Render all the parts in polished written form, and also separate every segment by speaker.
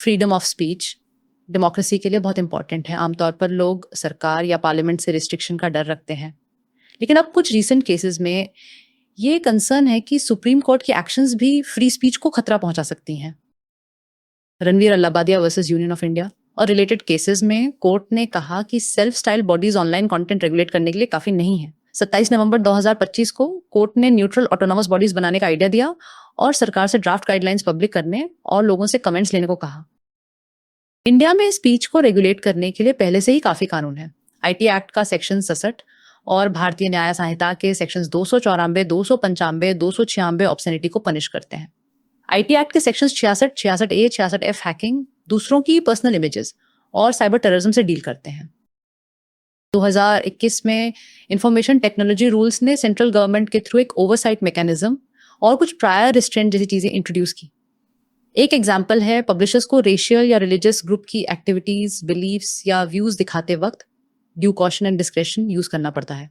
Speaker 1: Freedom of speech democracy के लिए बहुत इंपॉर्टेंट है। आमतौर पर लोग सरकार या पार्लियामेंट से रिस्ट्रिक्शन का डर रखते हैं, लेकिन अब कुछ रीसेंट केसेस में ये कंसर्न है कि सुप्रीम कोर्ट की एक्शंस भी फ्री स्पीच को खतरा पहुंचा सकती हैं। Ranveer Allahbadia versus union of India और रिलेटेड केसेस में कोर्ट ने कहा कि self style bodies online content regulate करने के लिए काफी नहीं है। 27 नवंबर 2025 को कोर्ट ने न्यूट्रल ऑटोनोमस बॉडीज बनाने का आइडिया दिया और सरकार से ड्राफ्ट गाइडलाइंस पब्लिक करने और लोगों से कमेंट्स लेने को कहा। इंडिया में स्पीच को रेगुलेट करने के लिए पहले से ही काफी कानून है। आईटी एक्ट का सेक्शन 67 और भारतीय न्याय संहिता के सेक्शंस 294, 295, 296 ऑब्सैनिटी को पनिश करते हैं। आईटी एक्ट के सेक्शंस 66, 66A, 66F हैकिंग, दूसरों की पर्सनल इमेजेस और साइबर टेररिज्म से डील करते हैं। 2021 में इंफॉर्मेशन टेक्नोलॉजी रूल्स ने सेंट्रल गवर्नमेंट के थ्रू एक ओवरसाइट मैकेनिज्म और कुछ प्रायर रिस्ट्रेंट जैसी चीजें इंट्रोड्यूस की। एक एग्जाम्पल है, पब्लिशर्स को रेशियल या रिलीजियस ग्रुप की एक्टिविटीज, बिलीव्स या व्यूज दिखाते वक्त due caution and discretion use करना पड़ता है।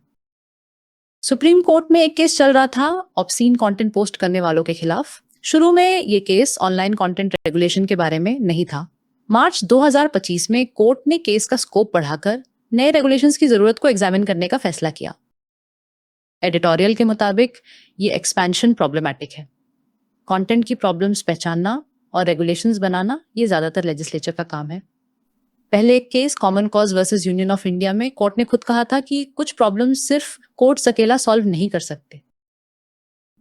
Speaker 1: सुप्रीम कोर्ट में एक केस चल रहा था ऑब्सीन कंटेंट पोस्ट करने वालों के खिलाफ। शुरू में ये केस ऑनलाइन कंटेंट रेगुलेशन के बारे में नहीं था। मार्च 2025 में कोर्ट ने केस का स्कोप बढ़ाकर नए रेगुलेशंस की जरूरत को एग्जामिन करने का फैसला किया। एडिटोरियल के मुताबिक ये एक्सपेंशन प्रॉब्लमैटिक है। कंटेंट की प्रॉब्लम्स पहचानना और रेगुलेशंस बनाना ये ज्यादातर लेजिस्लेचर का काम है। पहले एक case common cause versus union of India में कोर्ट ने खुद कहा था कि कुछ प्रॉब्लम्स सिर्फ कोर्ट्स अकेला सॉल्व नहीं कर सकते।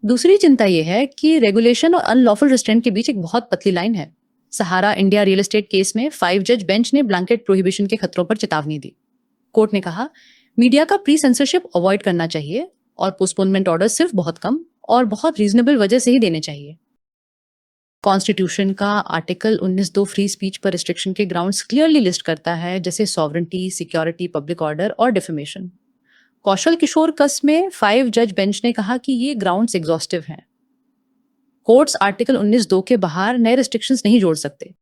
Speaker 1: दूसरी चिंता यह है कि रेगुलेशन और अनलॉफुल रिस्ट्रेंट के बीच एक बहुत पतली लाइन है। सहारा इंडिया रियल एस्टेट केस में 5 जज बेंच ने ब्लैंकेट प्रोहिबिशन के खतरों पर चेतावनी दी। कोर्ट ने कहा मीडिया का प्री सेंसरशिप अवॉइड करना चाहिए और पोस्टपोनमेंट ऑर्डर सिर्फ बहुत कम और बहुत रीजनेबल वजह से ही देने चाहिए। कॉन्स्टिट्यूशन का आर्टिकल 19(2) फ्री स्पीच पर रिस्ट्रिक्शन के ग्राउंड्स क्लियरली लिस्ट करता है, जैसे सॉवरेंटी, सिक्योरिटी, पब्लिक ऑर्डर और डिफेमेशन। कौशल किशोर कस में 5 जज बेंच ने कहा कि ये ग्राउंड्स एग्जॉस्टिव हैं। कोर्ट्स आर्टिकल 19(2) के बाहर नए रिस्ट्रिक्शंस नहीं जोड़ सकते।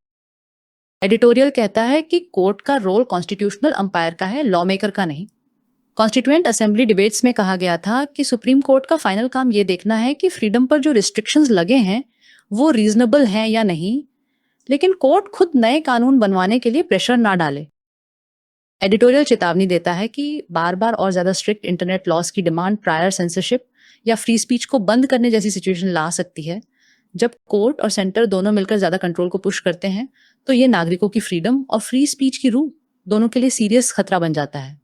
Speaker 1: एडिटोरियल कहता है कि कोर्ट का रोल कॉन्स्टिट्यूशनल अंपायर का है, लॉ मेकर का नहीं। कॉन्स्टिट्यूएंट असेंबली डिबेट्स में कहा गया था कि सुप्रीम कोर्ट का फाइनल काम ये देखना है कि फ्रीडम पर जो रिस्ट्रिक्शंस लगे हैं वो रीजनेबल हैं या नहीं, लेकिन कोर्ट खुद नए कानून बनवाने के लिए प्रेशर ना डाले। एडिटोरियल चेतावनी देता है कि बार बार और ज्यादा स्ट्रिक्ट इंटरनेट लॉज की डिमांड प्रायर सेंसरशिप या फ्री स्पीच को बंद करने जैसी सिचुएशन ला सकती है। जब कोर्ट और सेंटर दोनों मिलकर ज्यादा कंट्रोल को पुश करते हैं तो ये नागरिकों की फ्रीडम और फ्री स्पीच की रूह दोनों के लिए सीरियस खतरा बन जाता है।